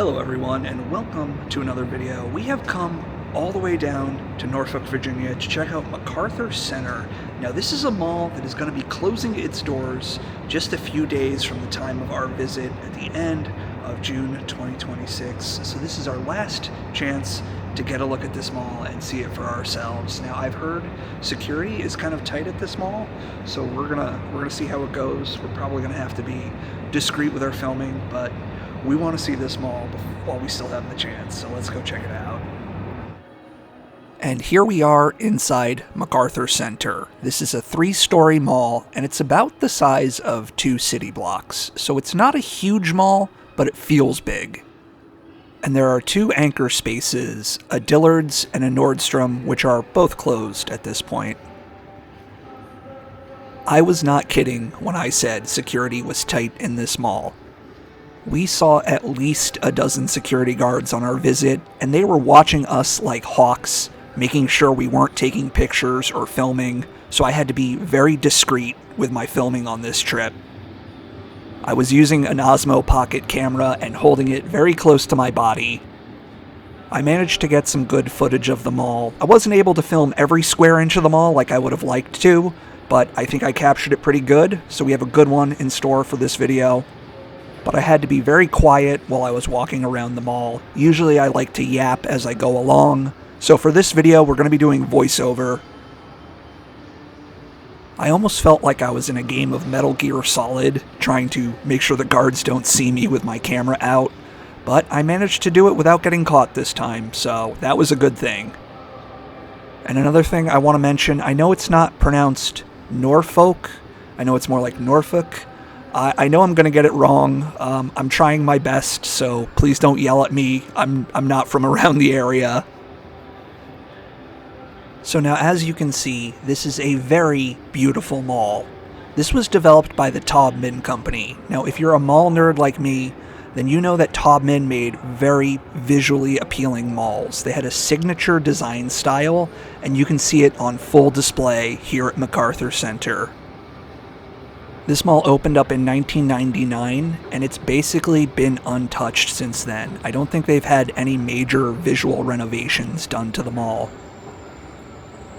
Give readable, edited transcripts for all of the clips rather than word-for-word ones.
Hello everyone, and welcome to another video. We have come all the way down to Norfolk, Virginia to check out MacArthur Center. Now this is a mall that is going to be closing its doors just a few days from the time of our visit at the end of June 2026. So this is our last chance to get a look at this mall and see it for ourselves. Now I've heard security is kind of tight at this mall, so we're gonna see how it goes. We're probably gonna have to be discreet with our filming, but we want to see this mall while we still have the chance, so let's go check it out. And here we are inside MacArthur Center. This is a 3-story mall, and it's about the size of 2 city blocks. So it's not a huge mall, but it feels big. And there are 2 anchor spaces, a Dillard's and a Nordstrom, which are both closed at this point. I was not kidding when I said security was tight in this mall. We saw at least a dozen security guards on our visit, and they were watching us like hawks, making sure we weren't taking pictures or filming, so I had to be very discreet with my filming on this trip. I was using an Osmo pocket camera and holding it very close to my body. I managed to get some good footage of the mall. I wasn't able to film every square inch of the mall like I would have liked to, but I think I captured it pretty good, so we have a good one in store for this video. But I had to be very quiet while I was walking around the mall. Usually I like to yap as I go along, so for this video we're going to be doing voiceover. I almost felt like I was in a game of Metal Gear Solid, trying to make sure the guards don't see me with my camera out, but I managed to do it without getting caught this time, so that was a good thing. And another thing I want to mention, I know it's not pronounced Norfolk, I know it's more like Norfolk. I know I'm going to get it wrong. I'm trying my best, so please don't yell at me. I'm not from around the area. So now, as you can see, this is a very beautiful mall. This was developed by the Taubman Company. Now, if you're a mall nerd like me, then you know that Taubman made very visually appealing malls. They had a signature design style, and you can see it on full display here at MacArthur Center. This mall opened up in 1999, and it's basically been untouched since then. I don't think they've had any major visual renovations done to the mall.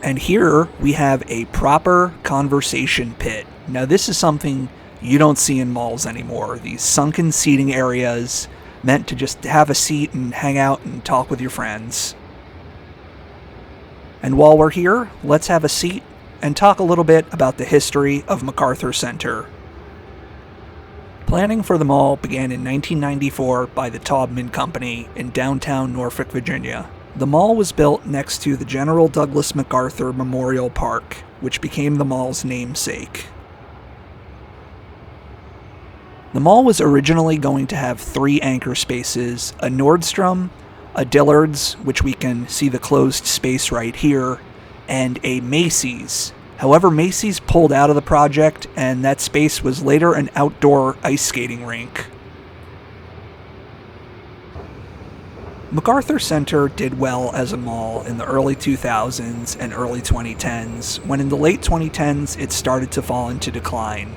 And here we have a proper conversation pit. Now this is something you don't see in malls anymore. These sunken seating areas meant to just have a seat and hang out and talk with your friends. And while we're here, let's have a seat and talk a little bit about the history of MacArthur Center. Planning for the mall began in 1994 by the Taubman Company in downtown Norfolk, Virginia. The mall was built next to the General Douglas MacArthur Memorial Park, which became the mall's namesake. The mall was originally going to have 3 anchor spaces, a Nordstrom, a Dillard's, which we can see the closed space right here, and a Macy's. However, Macy's pulled out of the project, and that space was later an outdoor ice skating rink. MacArthur Center did well as a mall in the early 2000s and early 2010s, when in the late 2010s it started to fall into decline.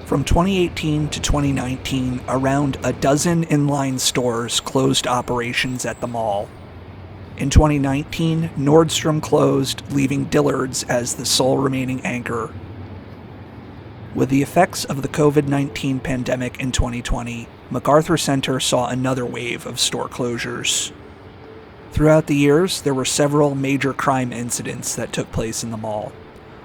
From 2018 to 2019, around a dozen inline stores closed operations at the mall. In 2019, Nordstrom closed, leaving Dillard's as the sole remaining anchor. With the effects of the COVID-19 pandemic in 2020, MacArthur Center saw another wave of store closures. Throughout the years, there were several major crime incidents that took place in the mall.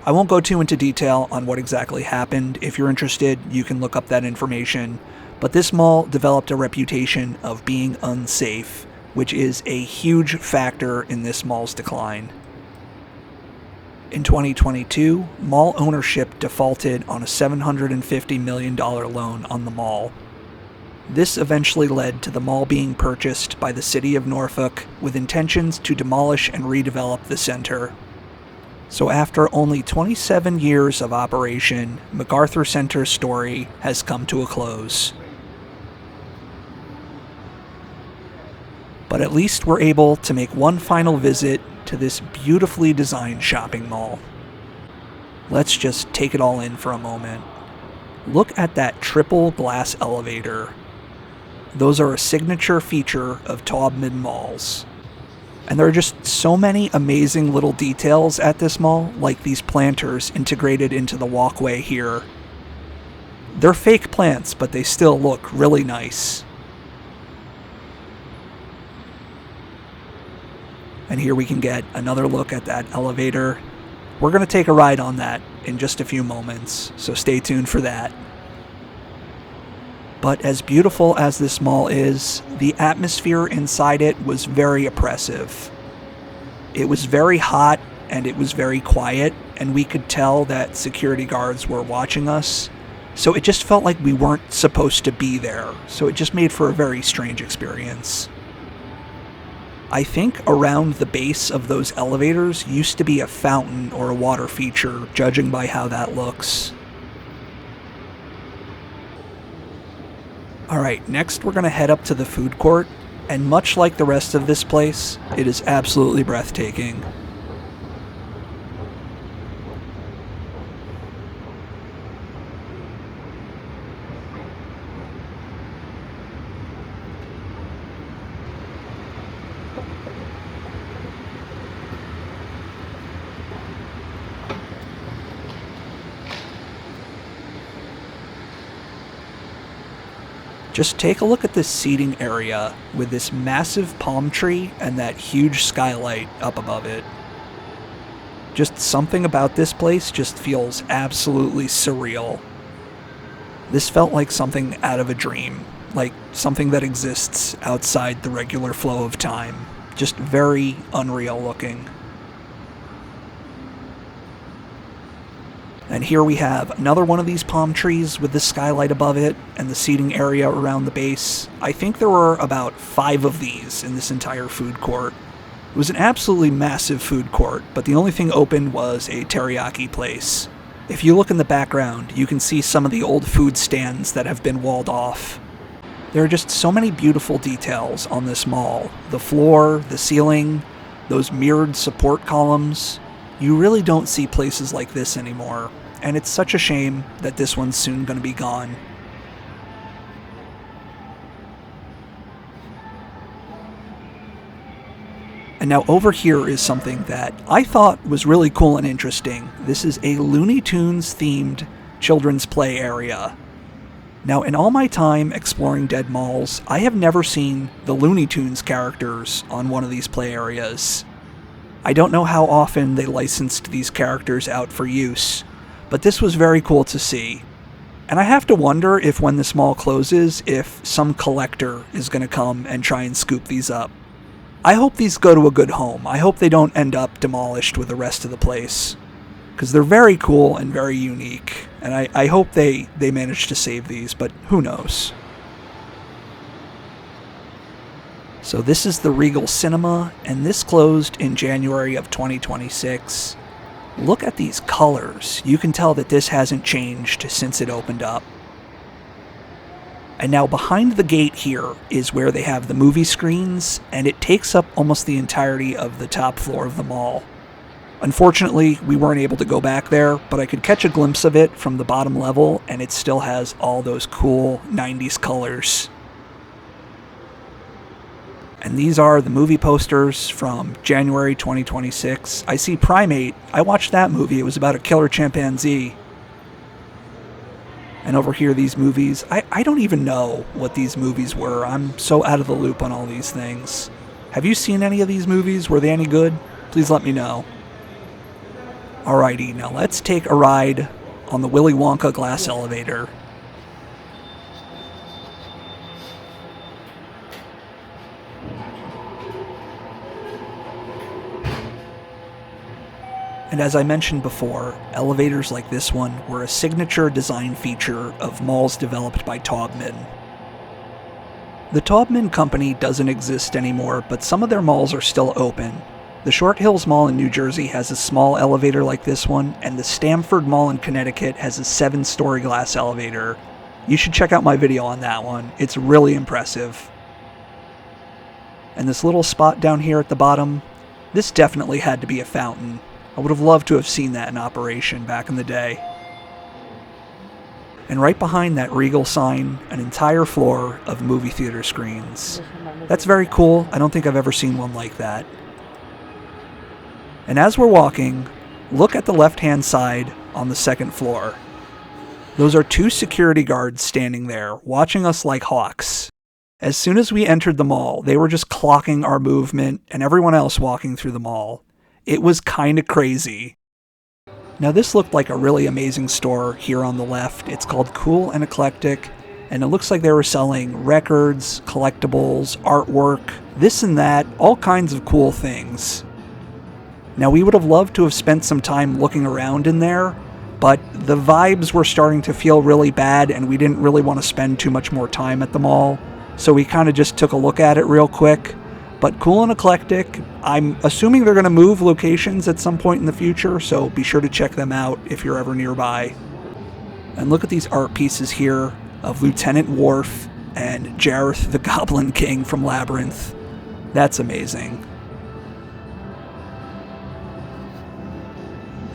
I won't go too into detail on what exactly happened. If you're interested, you can look up that information. But this mall developed a reputation of being unsafe, which is a huge factor in this mall's decline. In 2022, mall ownership defaulted on a $750 million loan on the mall. This eventually led to the mall being purchased by the city of Norfolk with intentions to demolish and redevelop the center. So after only 27 years of operation, MacArthur Center's story has come to a close. But at least we're able to make one final visit to this beautifully designed shopping mall. Let's just take it all in for a moment. Look at that triple glass elevator. Those are a signature feature of Taubman malls. And there are just so many amazing little details at this mall, like these planters integrated into the walkway here. They're fake plants, but they still look really nice. And here we can get another look at that elevator. We're going to take a ride on that in just a few moments, so stay tuned for that. But as beautiful as this mall is, the atmosphere inside it was very oppressive. It was very hot and it was very quiet, and we could tell that security guards were watching us. So it just felt like we weren't supposed to be there, so it just made for a very strange experience. I think around the base of those elevators used to be a fountain or a water feature, judging by how that looks. Alright, next we're going to head up to the food court, and much like the rest of this place, it is absolutely breathtaking. Just take a look at this seating area with this massive palm tree and that huge skylight up above it. Just something about this place just feels absolutely surreal. This felt like something out of a dream, like something that exists outside the regular flow of time. Just very unreal looking. And here we have another one of these palm trees with the skylight above it and the seating area around the base. I think there were about 5 of these in this entire food court. It was an absolutely massive food court, but the only thing open was a teriyaki place. If you look in the background, you can see some of the old food stands that have been walled off. There are just so many beautiful details on this mall. The floor, the ceiling, those mirrored support columns. You really don't see places like this anymore, and it's such a shame that this one's soon going to be gone. And now over here is something that I thought was really cool and interesting. This is a Looney Tunes themed children's play area. Now, in all my time exploring dead malls, I have never seen the Looney Tunes characters on one of these play areas. I don't know how often they licensed these characters out for use, but this was very cool to see. And I have to wonder if when this mall closes, if some collector is going to come and try and scoop these up. I hope these go to a good home. I hope they don't end up demolished with the rest of the place, because they're very cool and very unique, and I hope they manage to save these, but who knows. So this is the Regal Cinema, and this closed in January of 2026. Look at these colors. You can tell that this hasn't changed since it opened up. And now behind the gate here is where they have the movie screens, and it takes up almost the entirety of the top floor of the mall. Unfortunately, we weren't able to go back there, but I could catch a glimpse of it from the bottom level, and it still has all those cool 90s colors. And these are the movie posters from January 2026. I see Primate. I watched that movie. It was about a killer chimpanzee. And over here, these movies. I don't even know what these movies were. I'm so out of the loop on all these things. Have you seen any of these movies? Were they any good? Please let me know. Alrighty, now let's take a ride on the Willy Wonka glass elevator. And as I mentioned before, elevators like this one were a signature design feature of malls developed by Taubman. The Taubman company doesn't exist anymore, but some of their malls are still open. The Short Hills Mall in New Jersey has a small elevator like this one, and the Stamford Mall in Connecticut has a 7-story glass elevator. You should check out my video on that one. It's really impressive. And this little spot down here at the bottom, this definitely had to be a fountain. I would have loved to have seen that in operation back in the day. And right behind that Regal sign, an entire floor of movie theater screens. That's very cool. I don't think I've ever seen one like that. And as we're walking, look at the left-hand side on the second floor. Those are 2 security guards standing there, watching us like hawks. As soon as we entered the mall, they were just clocking our movement and everyone else walking through the mall. It was kind of crazy. Now this looked like a really amazing store here on the left. It's called Cool and Eclectic, and it looks like they were selling records, collectibles, artwork, this and that, all kinds of cool things. Now we would have loved to have spent some time looking around in there, but the vibes were starting to feel really bad and we didn't really want to spend too much more time at the mall, so we kind of just took a look at it real quick. But Cool and Eclectic, I'm assuming they're going to move locations at some point in the future, so be sure to check them out if you're ever nearby. And look at these art pieces here of Lieutenant Worf and Jareth the Goblin King from Labyrinth. That's amazing.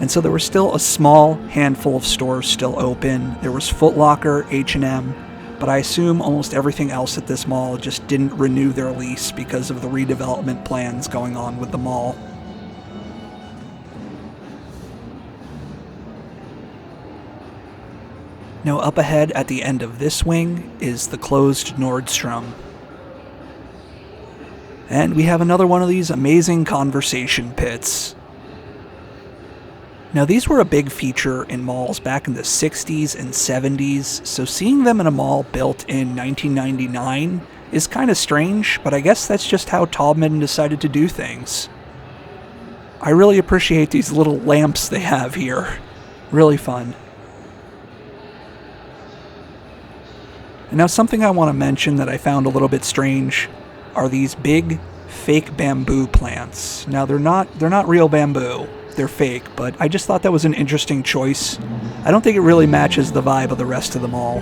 And so there was still a small handful of stores still open. There was Foot Locker, H&M, but I assume almost everything else at this mall just didn't renew their lease because of the redevelopment plans going on with the mall. Now up ahead at the end of this wing is the closed Nordstrom. And we have another one of these amazing conversation pits. Now these were a big feature in malls back in the 60s and 70s, so seeing them in a mall built in 1999 is kind of strange, but I guess that's just how Taubman decided to do things. I really appreciate these little lamps they have here. Really fun. And now something I want to mention that I found a little bit strange are these big fake bamboo plants. Now they're not real bamboo. They're fake, but I just thought that was an interesting choice. I don't think it really matches the vibe of the rest of the mall.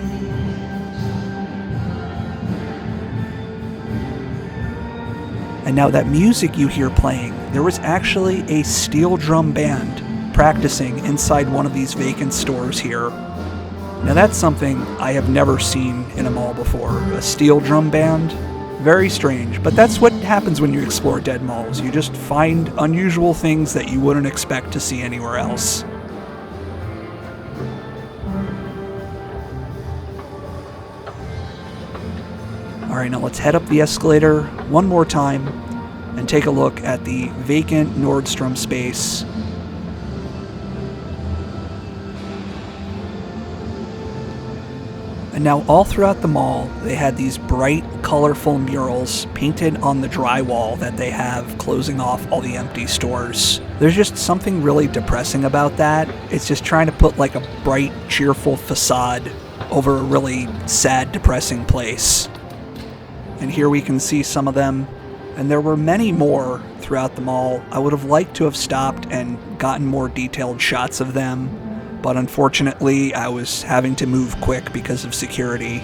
And now that music you hear playing, there was actually a steel drum band practicing inside one of these vacant stores here. Now that's something I have never seen in a mall before, a steel drum band. Very strange, but that's what happens when you explore dead malls. You just find unusual things that you wouldn't expect to see anywhere else. Alright, now let's head up the escalator one more time and take a look at the vacant Nordstrom space. And now all throughout the mall, they had these bright, colorful murals painted on the drywall that they have closing off all the empty stores. There's just something really depressing about that. It's just trying to put like a bright, cheerful facade over a really sad, depressing place. And here we can see some of them. And there were many more throughout the mall. I would have liked to have stopped and gotten more detailed shots of them. But unfortunately, I was having to move quick because of security.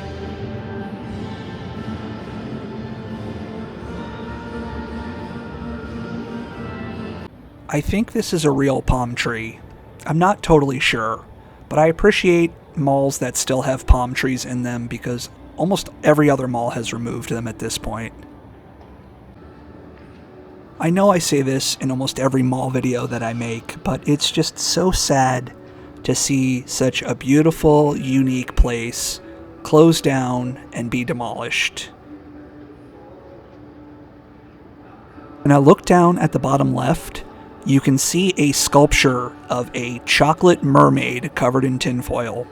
I think this is a real palm tree. I'm not totally sure, but I appreciate malls that still have palm trees in them because almost every other mall has removed them at this point. I know I say this in almost every mall video that I make, but it's just so sad to see such a beautiful, unique place close down and be demolished. When I look down at the bottom left, you can see a sculpture of a chocolate mermaid covered in tinfoil.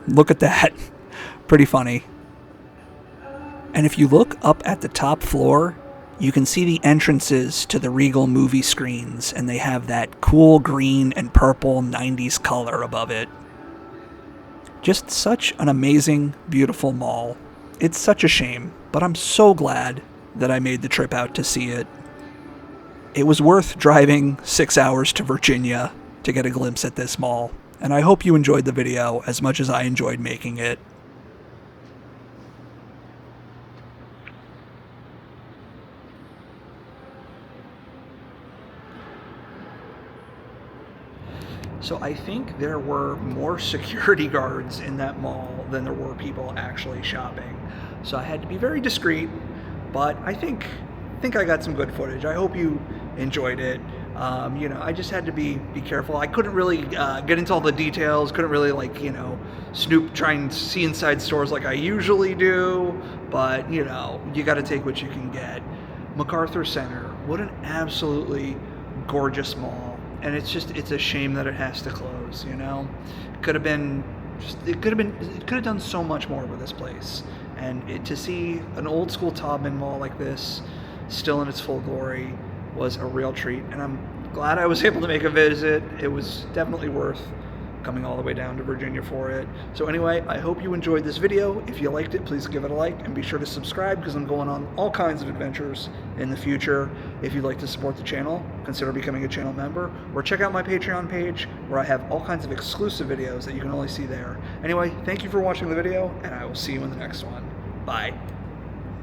Look at that. Pretty funny. And if you look up at the top floor, you can see the entrances to the Regal movie screens, and they have that cool green and purple 90s color above it. Just such an amazing, beautiful mall. It's such a shame, but I'm so glad that I made the trip out to see it. It was worth driving 6 hours to Virginia to get a glimpse at this mall, and I hope you enjoyed the video as much as I enjoyed making it. So I think there were more security guards in that mall than there were people actually shopping. So I had to be very discreet, but I think I got some good footage. I hope you enjoyed it. I just had to be careful. I couldn't really get into all the details. Couldn't really snoop, try and see inside stores like I usually do. But you got to take what you can get. MacArthur Center, what an absolutely gorgeous mall, and it's a shame that it has to close. It could have done so much more with this place, and to see an old school Taubman mall like this still in its full glory was a real treat, and I'm glad I was able to make a visit. It was definitely worth coming all the way down to Virginia for it. So anyway, I hope you enjoyed this video. If you liked it, please give it a like and be sure to subscribe because I'm going on all kinds of adventures in the future. If you'd like to support the channel, consider becoming a channel member or check out my Patreon page where I have all kinds of exclusive videos that you can only see there. Anyway, thank you for watching the video and I will see you in the next one. Bye.